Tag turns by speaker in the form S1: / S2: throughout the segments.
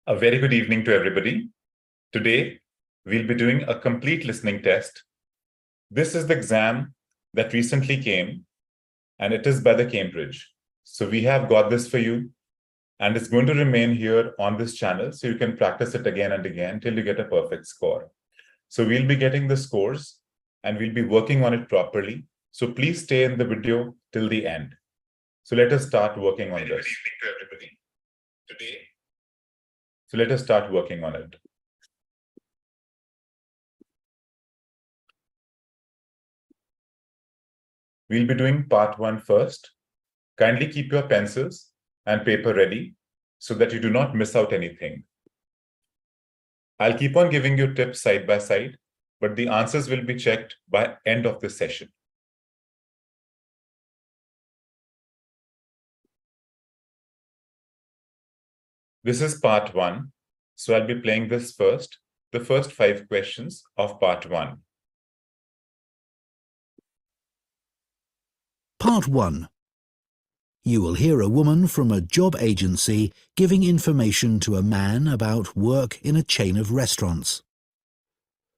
S1: A very good evening to everybody. Today, we'll be doing a complete listening test. This is the exam that recently came, and it is by the Cambridge. So we have got this for you, and it's going to remain here on this channel, so you can practice it again and again till you get a perfect score. So we'll be getting the scores, and we'll be working on it properly. So please stay in the video till the end. So let us start working on this. Good evening to everybody. Today, so let us start working on it. We'll be doing part 1 first. Kindly keep your pencils and paper ready so that you do not miss out anything. I'll keep on giving you tips side by side, but the answers will be checked by end of the session. This is part 1, so I'll be playing this first, the first 5 questions of part 1.
S2: Part 1. You will hear a woman from a job agency giving information to a man about work in a chain of restaurants.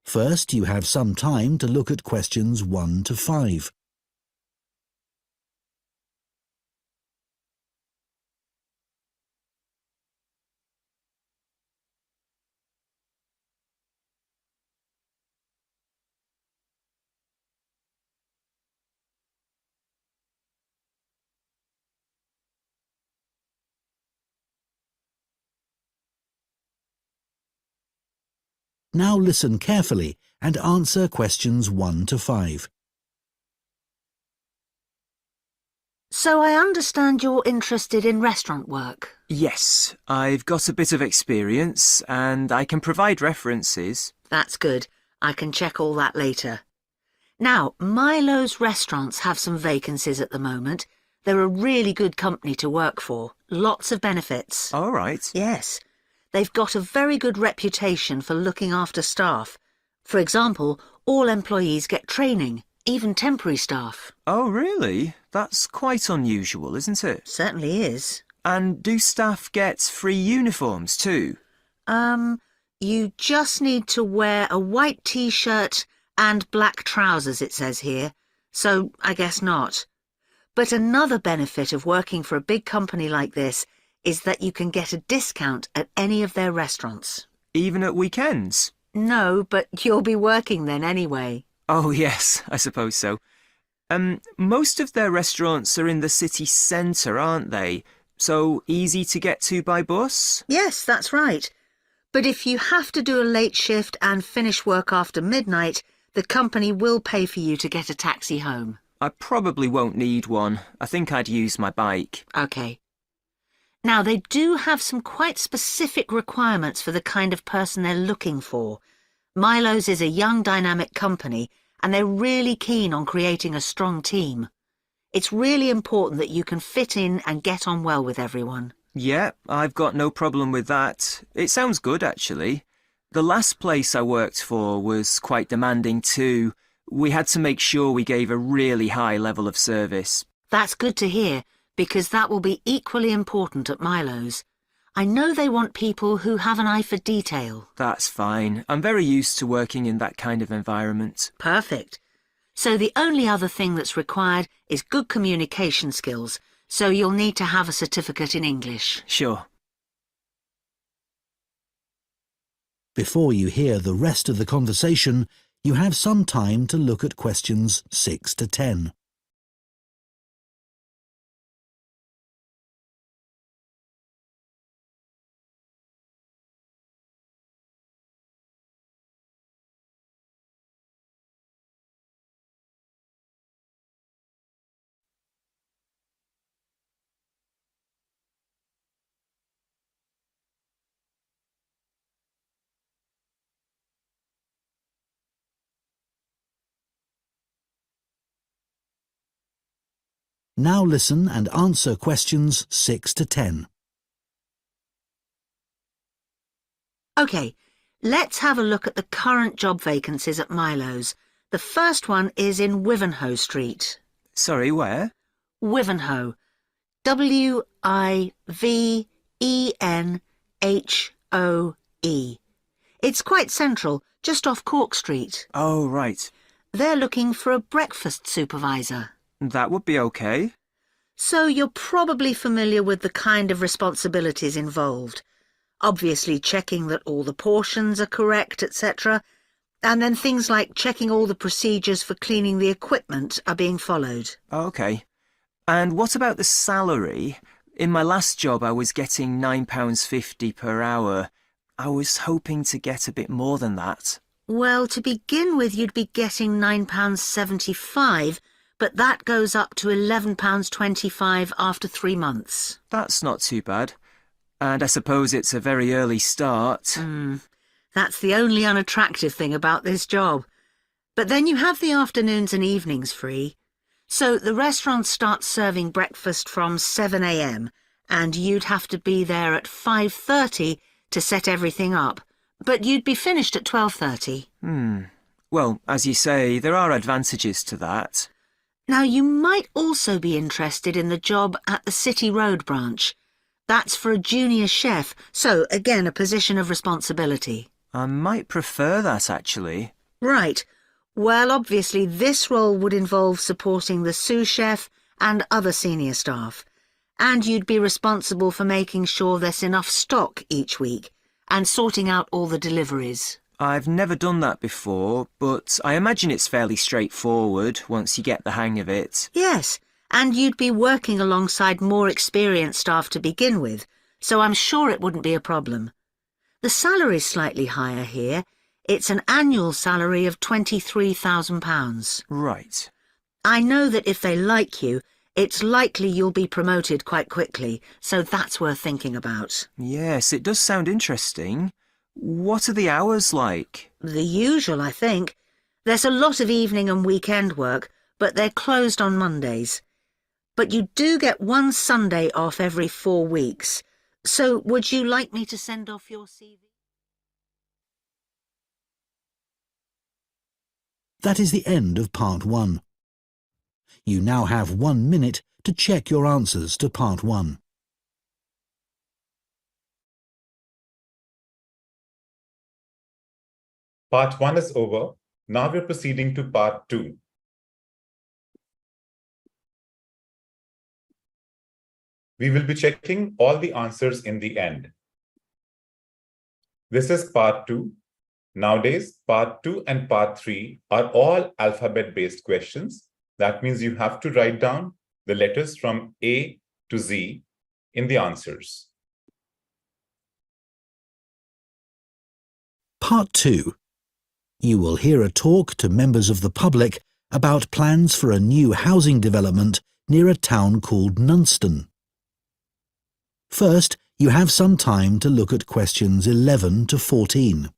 S2: First, you have some time to look at questions 1 to 5. Now listen carefully and answer questions 1 to 5.
S3: So I understand you're interested in restaurant work?
S4: Yes, I've got a bit of experience and I can provide references.
S3: That's good. I can check all that later. Now, Milo's restaurants have some vacancies at the moment. They're a really good company to work for. Lots of benefits.
S4: All right.
S3: Yes. They've got a very good reputation for looking after staff. For example, all employees get training, even temporary staff.
S4: Oh, really? That's quite unusual, isn't it?
S3: Certainly is.
S4: And do staff get free uniforms too?
S3: You just need to wear a white t-shirt and black trousers, it says here. So I guess not. But another benefit of working for a big company like this is that you can get a discount at any of their restaurants.
S4: Even at weekends?
S3: No, but you'll be working then anyway.
S4: Oh, yes, I suppose so. Most of their restaurants are in the city centre, aren't they? So easy to get to by bus?
S3: Yes, that's right. But if you have to do a late shift and finish work after midnight, the company will pay for you to get a taxi home.
S4: I probably won't need one. I think I'd use my bike.
S3: OK. Now, they do have some quite specific requirements for the kind of person they're looking for. Milo's is a young, dynamic company, and they're really keen on creating a strong team. It's really important that you can fit in and get on well with everyone.
S4: Yeah, I've got no problem with that. It sounds good, actually. The last place I worked for was quite demanding too. We had to make sure we gave a really high level of service.
S3: That's good to hear, because that will be equally important at Milo's. I know they want people who have an eye for detail.
S4: That's fine. I'm very used to working in that kind of environment.
S3: Perfect. So the only other thing that's required is good communication skills, so you'll need to have a certificate in English.
S4: Sure.
S2: Before you hear the rest of the conversation, you have some time to look at questions 6 to 10. Now listen and answer questions 6 to 10.
S3: OK, let's have a look at the current job vacancies at Milo's. The first one is in Wivenhoe Street.
S4: Sorry, where?
S3: Wivenhoe. W-I-V-E-N-H-O-E. S-O-E. It's quite central, just off Cork Street.
S4: Oh, right.
S3: They're looking for a breakfast supervisor.
S4: That would be okay.
S3: So you're probably familiar with the kind of responsibilities involved. Obviously checking that all the portions are correct, etc. And then things like checking all the procedures for cleaning the equipment are being followed.
S4: Okay. And what about the salary? In my last job, I was getting £9.50 per hour. I was hoping to get a bit more than that.
S3: Well, to begin with, you'd be getting £9.75, but that goes up to £11.25 after 3 months.
S4: That's not too bad. And I suppose it's a very early start.
S3: That's the only unattractive thing about this job. But then you have the afternoons and evenings free. So the restaurant starts serving breakfast from 7 a.m, and you'd have to be there at 5:30 to set everything up. But you'd be finished at 12:30.
S4: Well, as you say, there are advantages to that.
S3: Now, you might also be interested in the job at the City Road branch. That's for a junior chef, so again a position of responsibility.
S4: I might prefer that, actually.
S3: Right. Well, obviously this role would involve supporting the sous chef and other senior staff. And you'd be responsible for making sure there's enough stock each week and sorting out all the deliveries.
S4: I've never done that before, but I imagine it's fairly straightforward once you get the hang of it.
S3: Yes. And you'd be working alongside more experienced staff to begin with, so I'm sure it wouldn't be a problem. The salary's slightly higher here. It's an annual salary of £23,000.
S4: Right.
S3: I know that if they like you, it's likely you'll be promoted quite quickly, so that's worth thinking about.
S4: Yes, it does sound interesting. What are the hours like?
S3: The usual, I think. There's a lot of evening and weekend work, but they're closed on Mondays. But you do get one Sunday off every 4 weeks. So would you like me to send off your CV?
S2: That is the end of part 1. You now have 1 minute to check your answers to part 1.
S1: Part 1 is over. Now we're proceeding to part 2. We will be checking all the answers in the end. This is part 2. Nowadays, part 2 and part 3 are all alphabet-based questions. That means you have to write down the letters from A to Z in the answers.
S2: Part 2. You will hear a talk to members of the public about plans for a new housing development near a town called Nunston. First, you have some time to look at questions 11 to 14.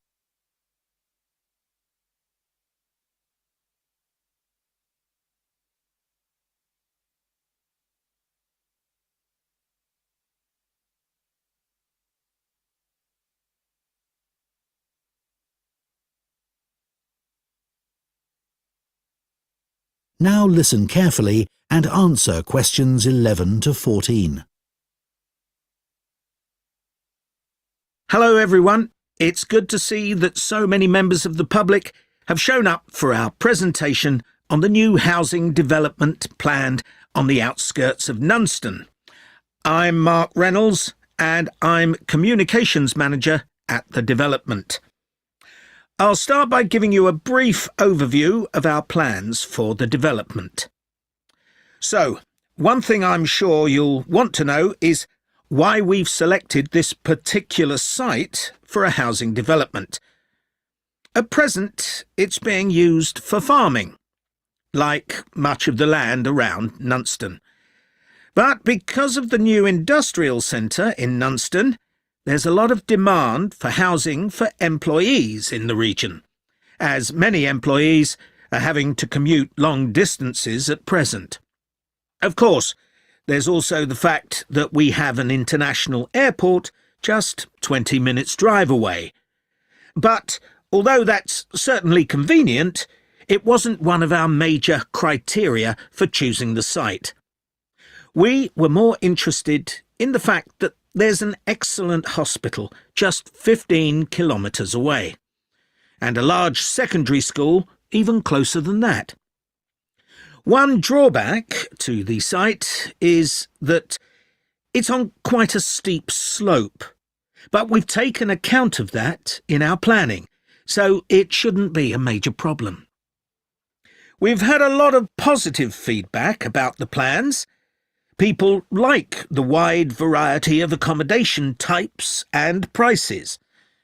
S2: Now listen carefully and answer questions 11 to 14.
S5: Hello everyone, it's good to see that so many members of the public have shown up for our presentation on the new housing development planned on the outskirts of Nunston. I'm Mark Reynolds and I'm Communications Manager at the development. I'll start by giving you a brief overview of our plans for the development. So, one thing I'm sure you'll want to know is why we've selected this particular site for a housing development. At present, it's being used for farming, like much of the land around Nunston. But because of the new industrial centre in Nunston, there's a lot of demand for housing for employees in the region, as many employees are having to commute long distances at present. Of course, there's also the fact that we have an international airport just 20 minutes drive away. But although that's certainly convenient, it wasn't one of our major criteria for choosing the site. We were more interested in the fact that there's an excellent hospital just 15 kilometres away, and a large secondary school even closer than that. One drawback to the site is that it's on quite a steep slope, but we've taken account of that in our planning, so it shouldn't be a major problem. We've had a lot of positive feedback about the plans. People like the wide variety of accommodation types and prices,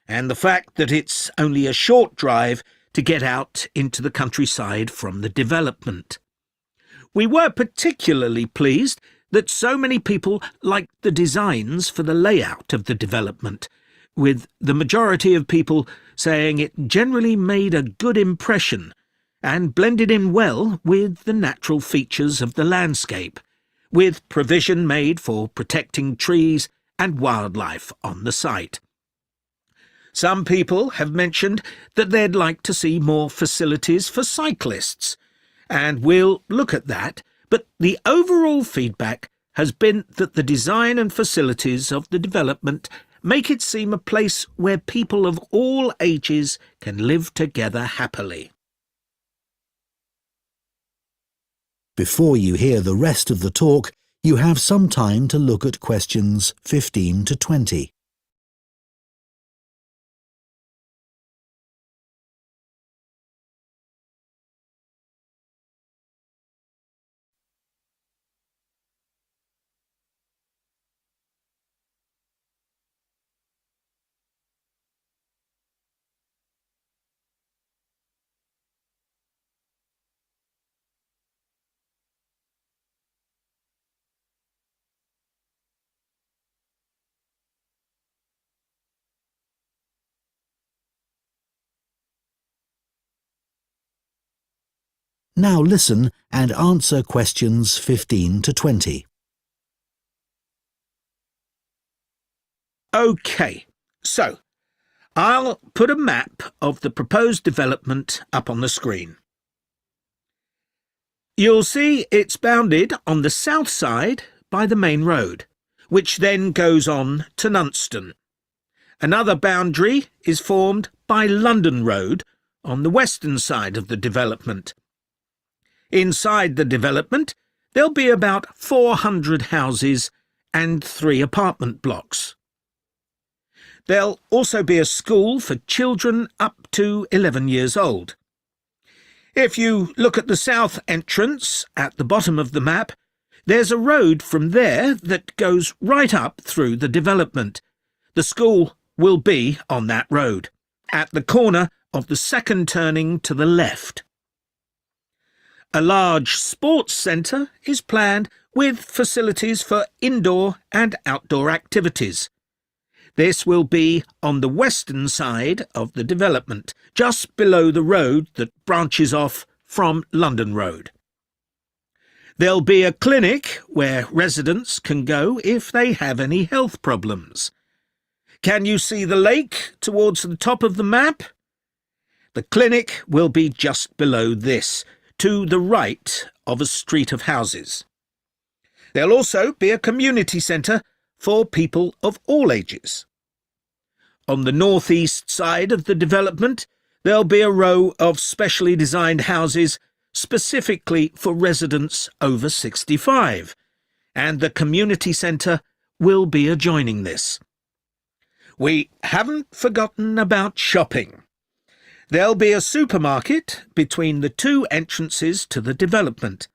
S5: and the fact that it's only a short drive to get out into the countryside from the development. We were particularly pleased that so many people liked the designs for the layout of the development, with the majority of people saying it generally made a good impression and blended in well with the natural features of the landscape, with provision made for protecting trees and wildlife on the site. Some people have mentioned that they'd like to see more facilities for cyclists, and we'll look at that, but the overall feedback has been that the design and facilities of the development make it seem a place where people of all ages can live together happily.
S2: Before you hear the rest of the talk, you have some time to look at questions 15 to 20. Now listen and answer questions 15 to 20.
S5: OK, so I'll put a map of the proposed development up on the screen. You'll see it's bounded on the south side by the main road, which then goes on to Nunston. Another boundary is formed by London Road on the western side of the development. Inside the development, there'll be about 400 houses and 3 apartment blocks. There'll also be a school for children up to 11 years old. If you look at the south entrance at the bottom of the map, there's a road from there that goes right up through the development. The school will be on that road, at the corner of the second turning to the left. A large sports centre is planned with facilities for indoor and outdoor activities. This will be on the western side of the development, just below the road that branches off from London Road. There'll be a clinic where residents can go if they have any health problems. Can you see the lake towards the top of the map? The clinic will be just below this, to the right of a street of houses. There'll also be a community centre for people of all ages. On the northeast side of the development, there'll be a row of specially designed houses specifically for residents over 65, and the community centre will be adjoining this. We haven't forgotten about shopping. There'll be a supermarket between the 2 entrances to the development.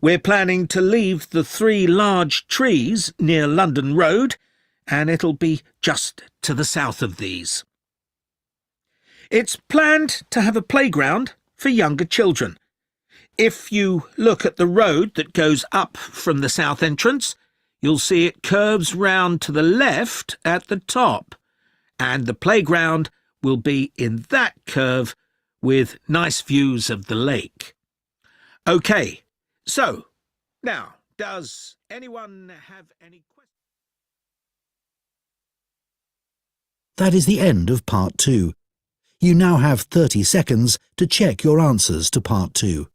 S5: We're planning to leave the 3 large trees near London Road, and it'll be just to the south of these. It's planned to have a playground for younger children. If you look at the road that goes up from the south entrance, you'll see it curves round to the left at the top, and the playground will be in that curve with nice views of the lake. OK, so now, does anyone have any questions?
S2: That is the end of Part 2. You now have 30 seconds to check your answers to Part 2.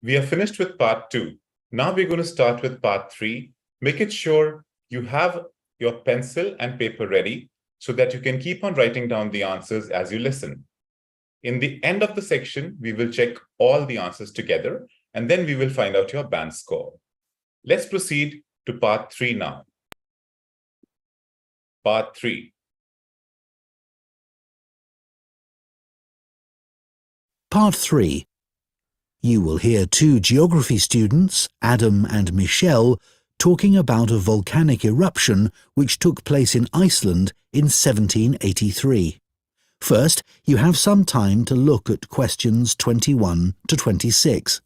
S1: We are finished with Part 2. Now we're going to start with part 3. Make it sure you have your pencil and paper ready so that you can keep on writing down the answers as you listen. In the end of the section, we will check all the answers together, and then we will find out your band score. Let's proceed to part 3 now. Part 3.
S2: Part 3. You will hear two geography students, Adam and Michelle, talking about a volcanic eruption which took place in Iceland in 1783. First, you have some time to look at questions 21 to 26.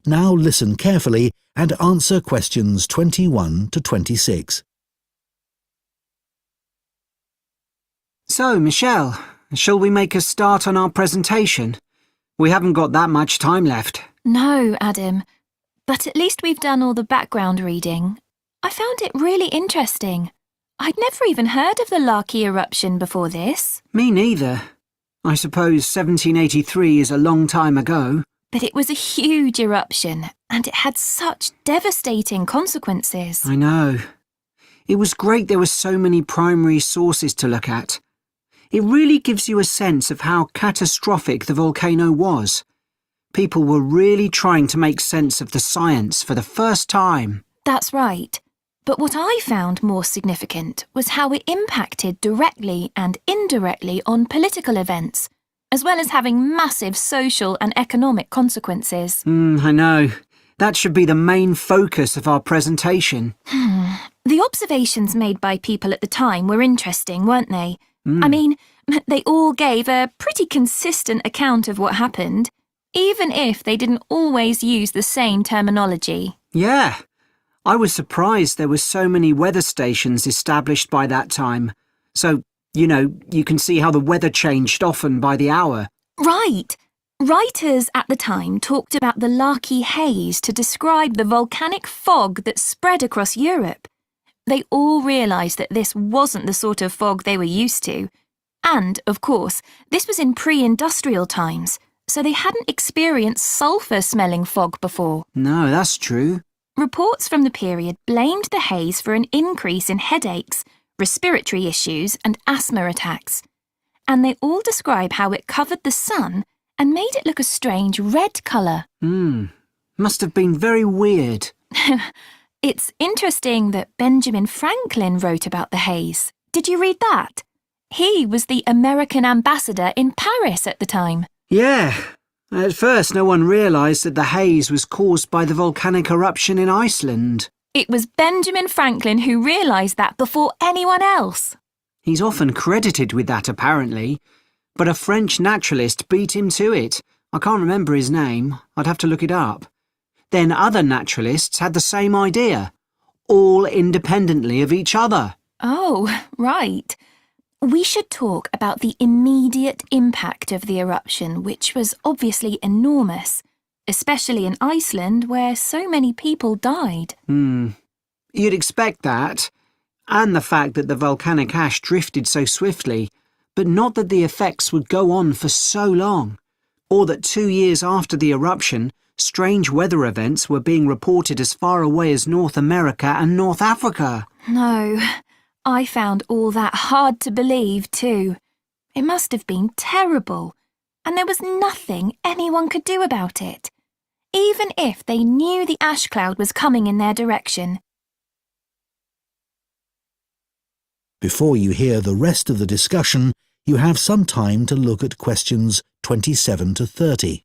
S2: Now listen carefully and answer questions 21 to 26.
S6: So, Michelle, shall we make a start on our presentation? We haven't got that much time left.
S7: No, Adam, but at least we've done all the background reading. I found it really interesting. I'd never even heard of the Laki eruption before this.
S6: Me neither. I suppose 1783 is a long time ago.
S7: But it was a huge eruption, and it had such devastating consequences.
S6: I know. It was great there were so many primary sources to look at. It really gives you a sense of how catastrophic the volcano was. People were really trying to make sense of the science for the first time.
S7: That's right. But what I found more significant was how it impacted directly and indirectly on political events, as well as having massive social and economic consequences.
S6: I know. That should be the main focus of our presentation.
S7: The observations made by people at the time were interesting, weren't they? I mean, they all gave a pretty consistent account of what happened, even if they didn't always use the same terminology.
S6: Yeah. I was surprised there were so many weather stations established by that time. So, you can see how the weather changed often by the hour.
S7: Right. Writers at the time talked about the Laki haze to describe the volcanic fog that spread across Europe. They all realised that this wasn't the sort of fog they were used to. And, of course, this was in pre-industrial times, so they hadn't experienced sulphur-smelling fog before.
S6: No, that's true.
S7: Reports from the period blamed the haze for an increase in headaches, respiratory issues and asthma attacks. And they all describe how it covered the sun and made it look a strange red colour.
S6: Must have been very weird.
S7: It's interesting that Benjamin Franklin wrote about the haze. Did you read that? He was the American ambassador in Paris at the time.
S6: Yeah. At first, no one realised that the haze was caused by the volcanic eruption in Iceland.
S7: It was Benjamin Franklin who realised that before anyone else.
S6: He's often credited with that, apparently. But a French naturalist beat him to it. I can't remember his name. I'd have to look it up. Then other naturalists had the same idea, all independently of each other.
S7: Oh, right. We should talk about the immediate impact of the eruption, which was obviously enormous, especially in Iceland, where so many people died.
S6: You'd expect that, and the fact that the volcanic ash drifted so swiftly, but not that the effects would go on for so long, or that 2 years after the eruption, strange weather events were being reported as far away as North America and North Africa.
S7: No, I found all that hard to believe too. It must have been terrible, and there was nothing anyone could do about it, even if they knew the ash cloud was coming in their direction.
S2: Before you hear the rest of the discussion, you have some time to look at questions 27 to 30.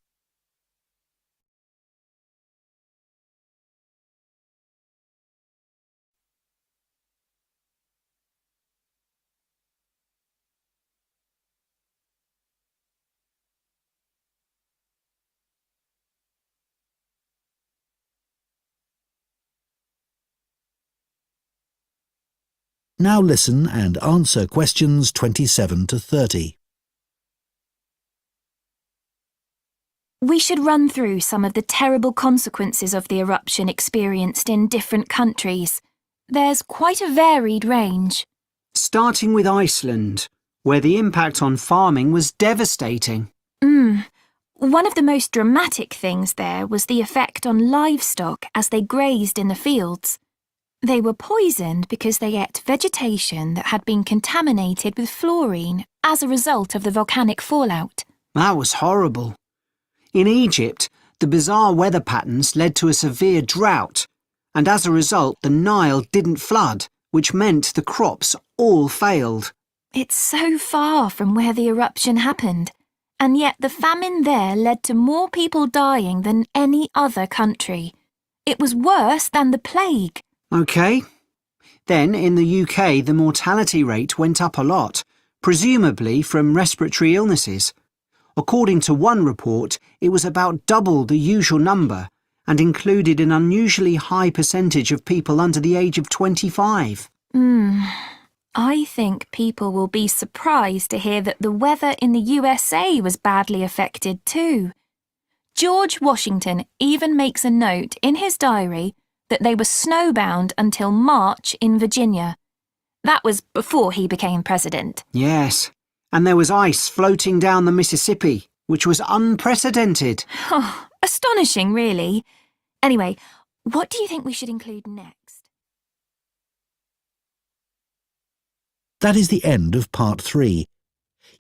S2: Now listen and answer questions 27 to 30.
S7: We should run through some of the terrible consequences of the eruption experienced in different countries. There's quite a varied range.
S6: Starting with Iceland, where the impact on farming was devastating.
S7: One of the most dramatic things there was the effect on livestock as they grazed in the fields. They were poisoned because they ate vegetation that had been contaminated with fluorine as a result of the volcanic fallout.
S6: That was horrible. In Egypt, the bizarre weather patterns led to a severe drought, and as a result the Nile didn't flood, which meant the crops all failed.
S7: It's so far from where the eruption happened, and yet the famine there led to more people dying than any other country. It was worse than the plague.
S6: OK. Then, in the UK, the mortality rate went up a lot, presumably from respiratory illnesses. According to one report, it was about double the usual number and included an unusually high percentage of people under the age of 25.
S7: I think people will be surprised to hear that the weather in the USA was badly affected too. George Washington even makes a note in his diary that they were snowbound until March in Virginia. That was before he became president.
S6: Yes, and there was ice floating down the Mississippi, which was unprecedented.
S7: Oh, astonishing, really. Anyway, what do you think we should include next?
S2: That is the end of part 3.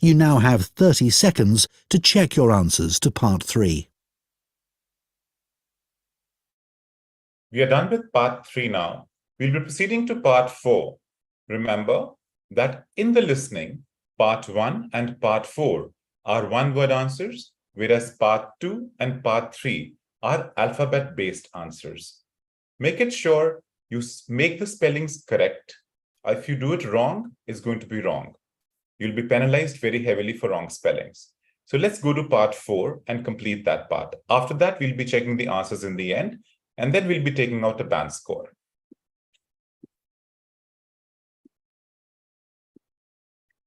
S2: You now have 30 seconds to check your answers to part 3.
S1: We are done with part 3 now. We'll be proceeding to part 4. Remember that in the listening, part 1 and part 4 are one-word answers, whereas part 2 and part 3 are alphabet-based answers. Make it sure you make the spellings correct. If you do it wrong, it's going to be wrong. You'll be penalized very heavily for wrong spellings. So let's go to part 4 and complete that part. After that, we'll be checking the answers in the end, and then we'll be taking out a band score.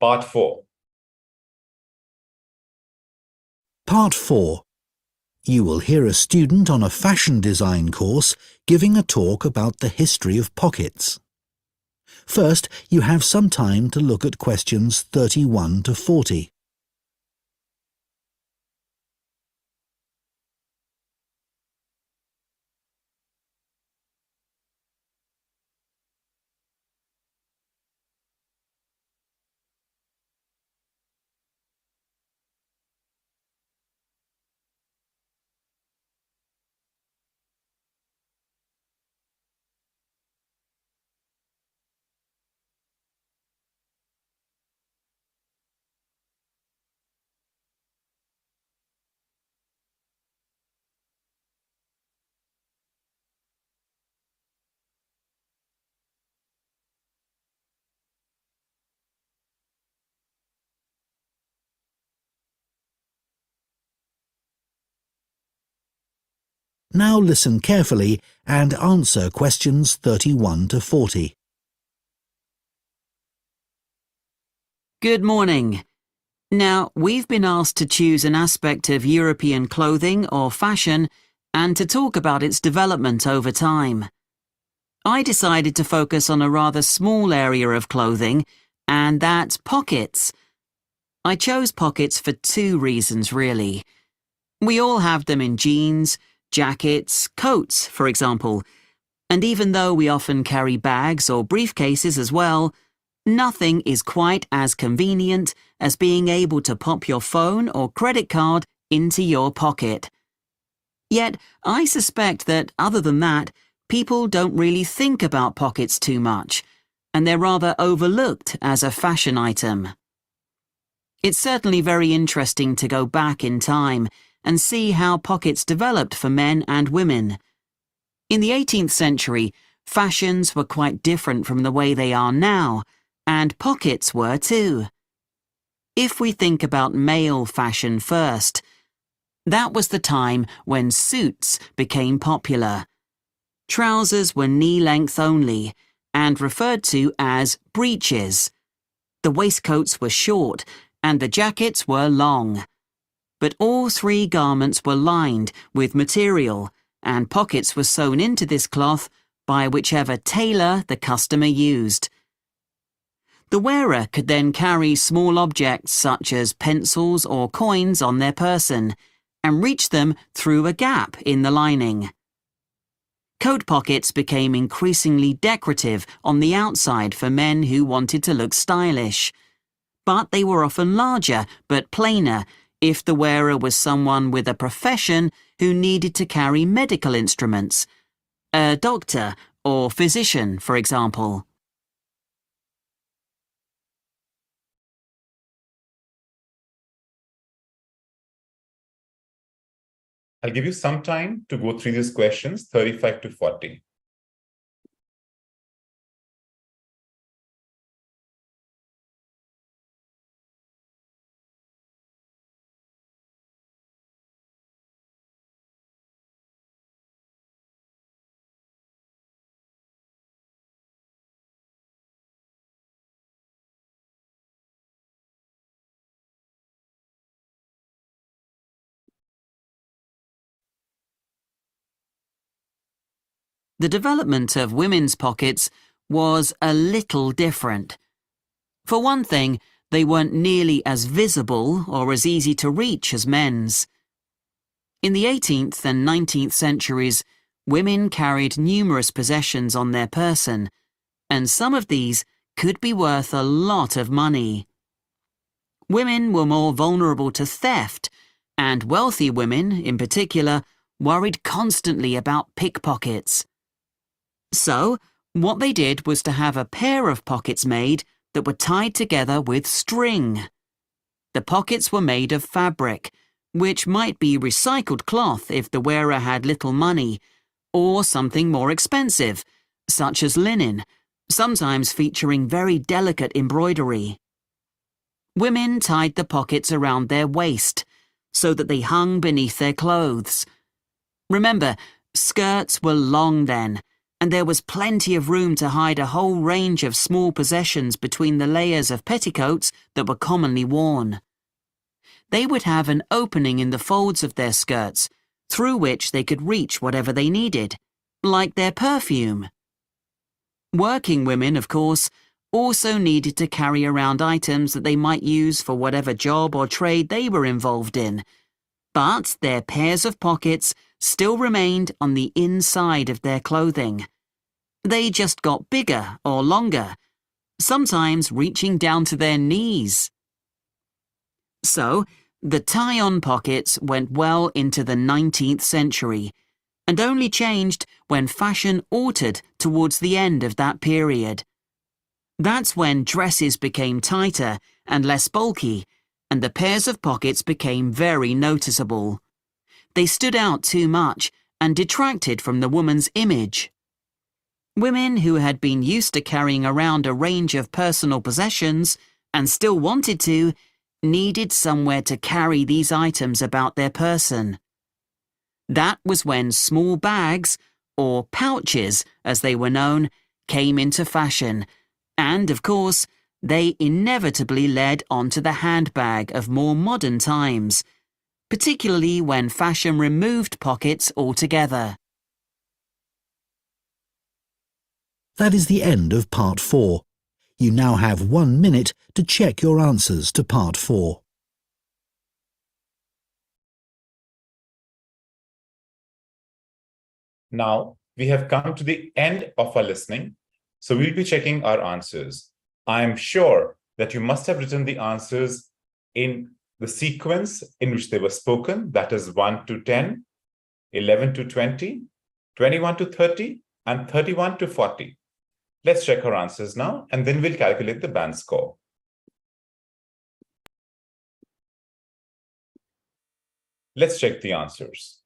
S1: Part 4.
S2: Part 4. You will hear a student on a fashion design course giving a talk about the history of pockets. First, you have some time to look at questions 31 to 40. Now listen carefully and answer questions 31 to 40.
S8: Good morning. Now, we've been asked to choose an aspect of European clothing or fashion and to talk about its development over time. I decided to focus on a rather small area of clothing, and that's pockets. I chose pockets for 2 reasons, really. We all have them in jeans, jackets, coats, for example, and even though we often carry bags or briefcases as well, nothing is quite as convenient as being able to pop your phone or credit card into your pocket. Yet, I suspect that, other than that, people don't really think about pockets too much, and they're rather overlooked as a fashion item. It's certainly very interesting to go back in time and see how pockets developed for men and women. In the 18th century, fashions were quite different from the way they are now, and pockets were too. If we think about male fashion first, that was the time when suits became popular. Trousers were knee-length only, and referred to as breeches. The waistcoats were short and the jackets were long. But all three garments were lined with material, and pockets were sewn into this cloth by whichever tailor the customer used. The wearer could then carry small objects such as pencils or coins on their person and reach them through a gap in the lining. Coat pockets became increasingly decorative on the outside for men who wanted to look stylish, but they were often larger but plainer if the wearer was someone with a profession who needed to carry medical instruments, a doctor or physician, for example.
S1: I'll give you some time to go through these questions, 35 to 40.
S8: The development of women's pockets was a little different. For one thing, they weren't nearly as visible or as easy to reach as men's. In the 18th and 19th centuries, women carried numerous possessions on their person, and some of these could be worth a lot of money. Women were more vulnerable to theft, and wealthy women, in particular, worried constantly about pickpockets. So, what they did was to have a pair of pockets made that were tied together with string. The pockets were made of fabric, which might be recycled cloth if the wearer had little money, or something more expensive, such as linen, sometimes featuring very delicate embroidery. Women tied the pockets around their waist, so that they hung beneath their clothes. Remember, skirts were long then, and there was plenty of room to hide a whole range of small possessions between the layers of petticoats that were commonly worn. They would have an opening in the folds of their skirts, through which they could reach whatever they needed, like their perfume. Working women, of course, also needed to carry around items that they might use for whatever job or trade they were involved in, but their pairs of pockets still remained on the inside of their clothing. They just got bigger or longer, sometimes reaching down to their knees. So, the tie-on pockets went well into the 19th century, and only changed when fashion altered towards the end of that period. That's when dresses became tighter and less bulky, and the pairs of pockets became very noticeable. They stood out too much and detracted from the woman's image. Women who had been used to carrying around a range of personal possessions, and still wanted to, needed somewhere to carry these items about their person. That was when small bags, or pouches as they were known, came into fashion, and, of course, they inevitably led onto the handbag of more modern times, particularly when fashion removed pockets altogether.
S2: That is the end of part 4. You now have 1 minute to check your answers to part 4.
S1: Now, we have come to the end of our listening, so we'll be checking our answers. I'm sure that you must have written the answers in the sequence in which they were spoken, that is 1 to 10, 11 to 20, 21 to 30, and 31 to 40. Let's check our answers now, and then we'll calculate the band score. Let's check the answers.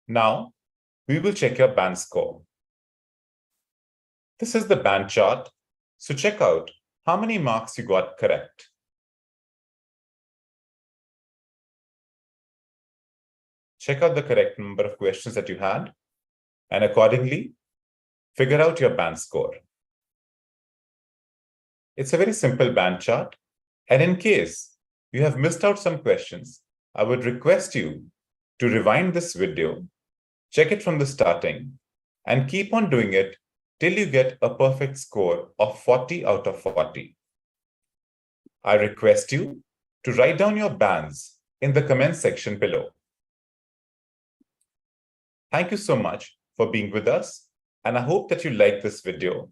S1: Now, we will check your band score. This is the band chart, so check out how many marks you got correct. Check out the correct number of questions that you had, and accordingly, figure out your band score. It's a very simple band chart, and in case you have missed out some questions, I would request you to rewind this video, check it from the starting, and keep on doing it till you get a perfect score of 40 out of 40. I request you to write down your bands in the comment section below. Thank you so much for being with us, and I hope that you like this video.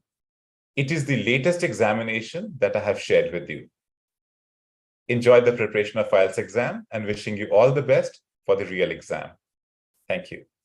S1: It is the latest examination that I have shared with you. Enjoy the preparation of IELTS exam and wishing you all the best for the real exam. Thank you.